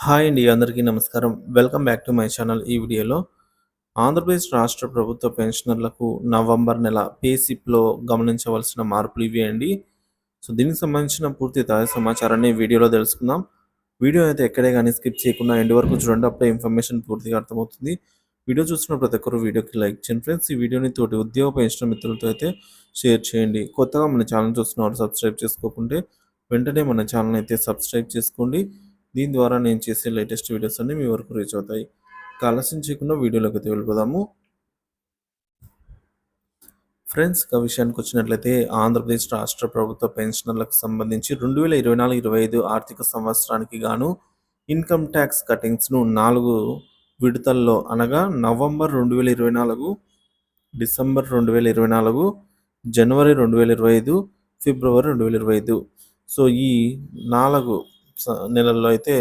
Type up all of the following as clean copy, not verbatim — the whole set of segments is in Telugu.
హాయ్ అండి. అందరికీ నమస్కారం. Welcome back to my channel. ఈ వీడియోలో ఆంధ్రప్రదేశ్ రాష్ట్ర ప్రభుత్వ పెన్షనర్లకు నవంబర్ నెల పే స్లిప్‌లో గమనించవలసిన మార్పులు ఇవే అండి. సో, దీనికి సంబంధించిన పూర్తి తాజా సమాచారాన్ని వీడియోలో తెలుసుకుందాం. వీడియో అయితే ఎక్కడే గాని స్కిప్ చేయకుండా ఎండ్ వరకు చూడండి. అప్పుడే ఇన్ఫర్మేషన్ పూర్తిగా అర్థమవుతుంది. వీడియో చూస్తున్న ప్రతి ఒక్కరు వీడియోకి లైక్ చేయండి ఫ్రెండ్స్. ఈ వీడియోని తోటి ఉద్యోగ పెన్షన్ మిత్రులతో అయితే షేర్ చేయండి. కొత్తగా మన ఛానల్ చూస్తున్నవారు సబ్స్క్రైబ్ చేసుకోకుంటే వెంటనే మన ఛానల్ అయితే సబ్స్క్రైబ్ చేసుకోండి. దీని ద్వారా నేను చేసే లేటెస్ట్ వీడియోస్ అన్నీ మీ వరకు రీచ్ అవుతాయి. ఇక ఆలస్యం చేయకుండా వీడియోలోకి అయితే వెళ్ళిపోదాము. ఫ్రెండ్స్, ఇక విషయానికి వచ్చినట్లయితే ఆంధ్రప్రదేశ్ రాష్ట్ర ప్రభుత్వ పెన్షనర్లకు సంబంధించి 2024-25 ఆర్థిక సంవత్సరానికి గాను ఇన్కమ్ ట్యాక్స్ కటింగ్స్‌ను 4 విడతల్లో అనగా నవంబర్ 2024, డిసెంబర్ 2024, జనవరి 2025, ఫిబ్రవరి 2025. సో, ఈ 4 నెలల్లో అయితే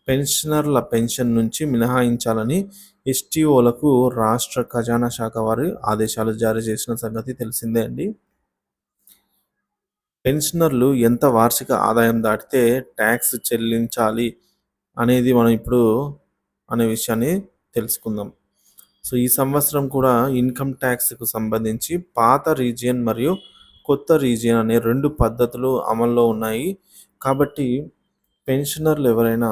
పెన్షనర్ల పెన్షన్ నుంచి మినహాయించాలని ఎస్టీఓలకు రాష్ట్ర ఖజానా శాఖ వారు ఆదేశాలు జారీ చేసిన సంగతి తెలిసిందే అండి. పెన్షనర్లు ఎంత వార్షిక ఆదాయం దాటితే ట్యాక్స్ చెల్లించాలి అనేది మనం ఇప్పుడు అనే విషయాన్ని తెలుసుకుందాం. సో, ఈ సంవత్సరం కూడా ఇన్కమ్ ట్యాక్స్‌కు సంబంధించి పాత రీజియన్ మరియు కొత్త రీజియన్ అనే 2 పద్ధతులు అమల్లో ఉన్నాయి. కాబట్టి పెన్షనర్లు ఎవరైనా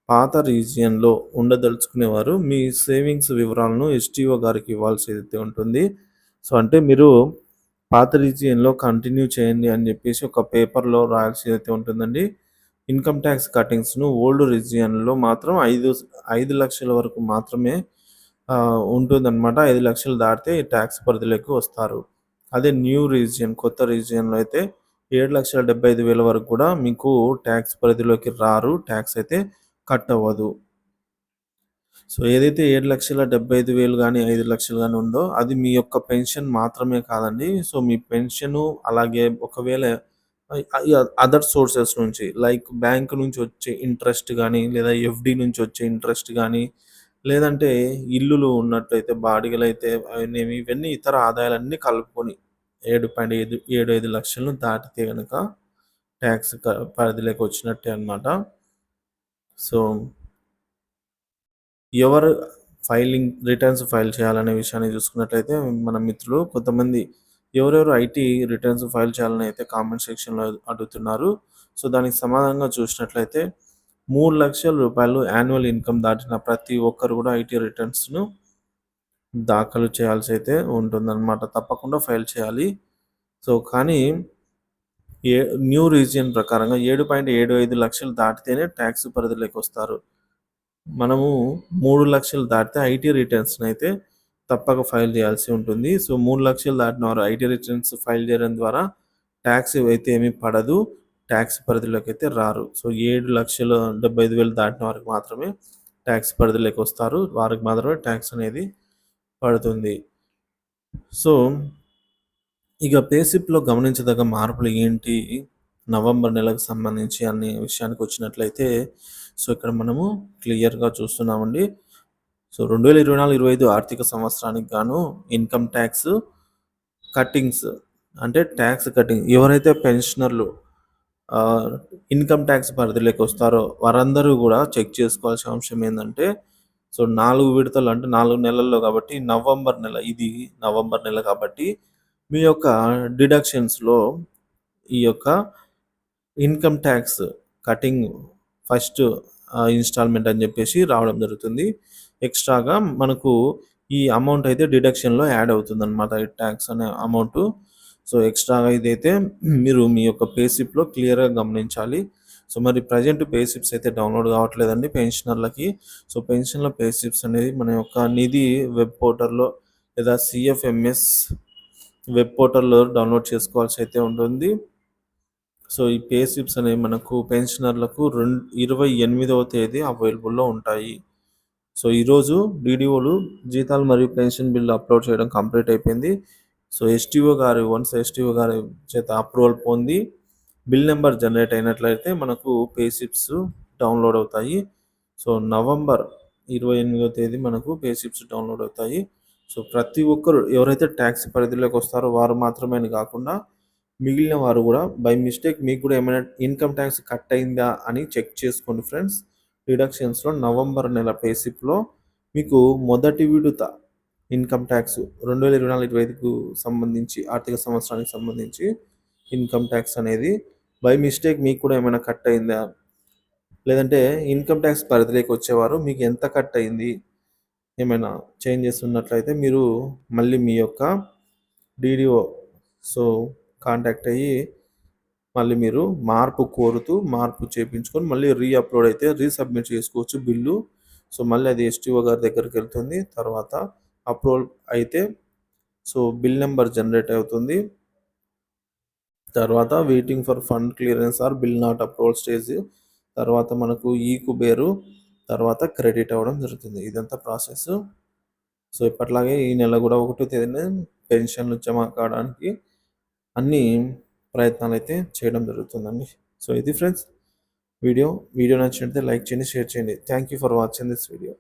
పాత రీజియన్‌లో ఉండదలుచుకునేవారు మీ సేవింగ్స్ వివరాలను ఎస్టీఓ గారికి ఇవ్వాల్సి అయితే ఉంటుంది. సో, అంటే మీరు పాత రీజియన్‌లో కంటిన్యూ చేయండి అని చెప్పేసి ఒక పేపర్‌లో రాయాల్సి అయితే ఉంటుందండి. ఇన్కమ్ ట్యాక్స్ కటింగ్స్‌ను ఓల్డ్ రీజియన్‌లో మాత్రం 5,00,000 వరకు మాత్రమే ఉంటుందన్నమాట. 5,00,000 దాటితే ఈ ట్యాక్స్ పరిధిలోకి వస్తారు. అదే న్యూ రీజియన్, కొత్త రీజియన్‌లో అయితే 7,75,000 వరకు కూడా మీకు ట్యాక్స్ పరిధిలోకి రారు. ట్యాక్స్ అయితే కట్ అవ్వదు. సో, ఏదైతే 7,75,000 గాని, 5,00,000 గాని ఉందో అది మీ యొక్క పెన్షన్ మాత్రమే కాదండి. సో, మీ పెన్షను అలాగే ఒకవేళ అదర్ సోర్సెస్ నుంచి లైక్ బ్యాంక్ నుంచి వచ్చే ఇంట్రెస్ట్ గాని, లేదా ఎఫ్‌డి నుంచి వచ్చే ఇంట్రెస్ట్ గాని, లేదంటే ఇల్లులు ఉన్నట్టయితే బాడిగలైతే అయినవి ఇవన్నీ ఇతర ఆదాయాలన్నీ కలుపుకొని 7.75 లక్షలను దాటితే గనక ట్యాక్స్ పరిధిలోకి వచ్చినట్టే అన్నమాట. సో, ఎవరు రిటర్న్స్ ఫైల్ చేయాలనే విషయాన్ని చూసుకున్నట్లయితే మన మిత్రులు కొంతమంది ఎవరెవరు ఐటీ రిటర్న్స్ ఫైల్ చేయాలని అయితే కామెంట్ సెక్షన్‌లో అడుగుతున్నారు. సో, దానికి సమాధానంగా చూసినట్లయితే రూ. 3,00,000 యాన్యువల్ ఇన్కమ్ దాటిన ప్రతి ఒక్కరు కూడా ఐటీ రిటర్న్స్‌ను దాఖలు చేయాల్సి అయితే ఉంటుందన్నమాట. తప్పకుండా ఫైల్ చేయాలి. సో, కానీ ఏ న్యూ రీజియన్ ప్రకారంగా 7.75 లక్షలు దాటితేనే ట్యాక్స్ పరిధిలోకి వస్తారు. మనము 3,00,000 దాటితే ఐటీ రిటర్న్స్‌నైతే తప్పక ఫైల్ చేయాల్సి ఉంటుంది. సో, 3,00,000 దాటిన వారు ఐటీ రిటర్న్స్ ఫైల్ చేయడం ద్వారా ట్యాక్స్ అయితే ఏమీ పడదు. ట్యాక్స్ పరిధిలోకి అయితే రారు. సో, 7,75,000 దాటిన వారికి మాత్రమే ట్యాక్స్ పరిధిలోకి వస్తారు. వారికి మాత్రమే ట్యాక్స్ అనేది పడుతుంది. సో, ఇక పే స్లిప్‌లో గమనించదగ్గ మార్పులు ఏంటి? నవంబర్ నెలకు సంబంధించి అనే విషయానికి వచ్చినట్లయితే, సో, ఇక్కడ మనము క్లియర్‌గా చూస్తున్నామండి. సో, 2024-25 ఆర్థిక సంవత్సరానికి గాను ఇన్కమ్ ట్యాక్స్ కట్టింగ్స్ అంటే ట్యాక్స్ కటింగ్ ఎవరైతే పెన్షనర్లు ఆహ్, ఇన్కమ్ ట్యాక్స్ పరిధిలోకి వస్తారో వారందరూ గూడా చెక్ చేసుకోవాల్సిన అంశం ఏందంటే, సో, 4 విడతలు అంటే 4 నెలల్లో కాబట్టి నవంబర్ నెల కాబట్టి మీ యొక్క డిడక్షన్స్‌లో ఈ యొక్క income tax cutting first instalment అని జెప్పేసి రావడం జరుగుతుంది. ఎక్స్‌ట్రాగా మనకు ఈ అమౌంట్ అయితే డిడక్షన్‌లో యాడ్ అవుతుందన్నమాట. ఈ ట్యాక్స్ అనే అమౌంటు. సో, ఎక్స్‌ట్రాగా ఇదైతే మీరు మీ యొక్క పే స్లిప్‌లో క్లియర్‌గా గమనించాలి. సో, మరి ప్రెజెంట్ పే స్లిప్స్ అయితే డౌన్‌లోడ్ కావట్లేదండి పెన్షనర్లకి. సో, పెన్షన్‌ల పే స్లిప్స్ అనేది మన యొక్క నిధి వెబ్ పోర్టల్‌లో లేదా సీఎఫ్ఎంఎస్ వెబ్ పోర్టల్‌లో డౌన్‌లోడ్ చేసుకోవాల్సి అయితే ఉంటుంది. సో, ఈ పే స్లిప్స్ అనేవి మనకు పెన్షనర్లకు 28వ తేదీ అవైలబుల్‌లో ఉంటాయి. సో, ఈరోజు డీడీఓలు జీతాలు మరియు పెన్షన్ బిల్ అప్లోడ్ చేయడం కంప్లీట్ అయిపోయింది. సో, ఎస్టీఓ గారి చేత అప్రూవల్ పొంది బిల్ నంబర్ జనరేట్ అయినట్లయితే మనకు పే స్లిప్స్ డౌన్‌లోడ్ అవుతాయి. సో, నవంబర్ 28వ తేదీ మనకు పే స్లిప్స్ డౌన్‌లోడ్ అవుతాయి. సో, ప్రతి ఒక్కరు ఎవరైతే ట్యాక్స్ పరిధిలోకి వస్తారో వారు మాత్రమే అని కాకుండా మిగిలిన వారు కూడా బై మిస్టేక్ మీకు కూడా ఏమైనా ఇన్కమ్ ట్యాక్స్ కట్ అయిందా అని చెక్ చేసుకోండి ఫ్రెండ్స్. డిడక్షన్స్‌లో నవంబర్ నెల పే స్లిప్‌లో మీకు మొదటి విడత ఇన్‌కమ్ ట్యాక్స్ 2024, 25కు సంబంధించి ఆర్థిక సంవత్సరానికి సంబంధించి ఇన్‌కమ్ ట్యాక్స్ అనేది బై మిస్టేక్ మీకు కూడా ఏమైనా కట్ అయిందా? లేదంటే ఇన్‌కమ్ ట్యాక్స్ పరిధిలోకి వచ్చేవారు మీకు ఎంత కట్ అయింది? ఏమైనా చేంజెస్ ఉన్నట్లయితే మీరు మళ్ళీ మీ యొక్క డీడీఓ సో కాంటాక్ట్ అయ్యి మళ్ళీ మీరు మార్పు కోరుతూ మార్పు చేపించుకొని మళ్ళీ అప్లోడ్ అయితే రీసబ్మిట్ చేసుకోవచ్చు బిల్లు. సో మళ్ళీ అది ఎస్టీఓ గారి దగ్గరికి వెళ్తుంది. తర్వాత అప్రూవల్ అయితే సో బిల్ నెంబర్ జనరేట్ అవుతుంది. తర్వాత waiting for fund clearance or bill not approval stage. తర్వాత మనకు ఈ కుబేరు తర్వాత క్రెడిట్ అవ్వడం జరుగుతుంది. ఇదంతా ప్రాసెస్. సో ఇప్పట్లాగే ఈ నెల కూడా 1వ తేదీన పెన్షన్లు జమ కావడానికి అన్ని ప్రయత్నాలైతే చేయడం జరుగుతుందండి. సో ఇది ఫ్రెండ్స్ వీడియో నచ్చినట్లయితే లైక్ చేయండి, షేర్ చేయండి. Thank you for watching this video.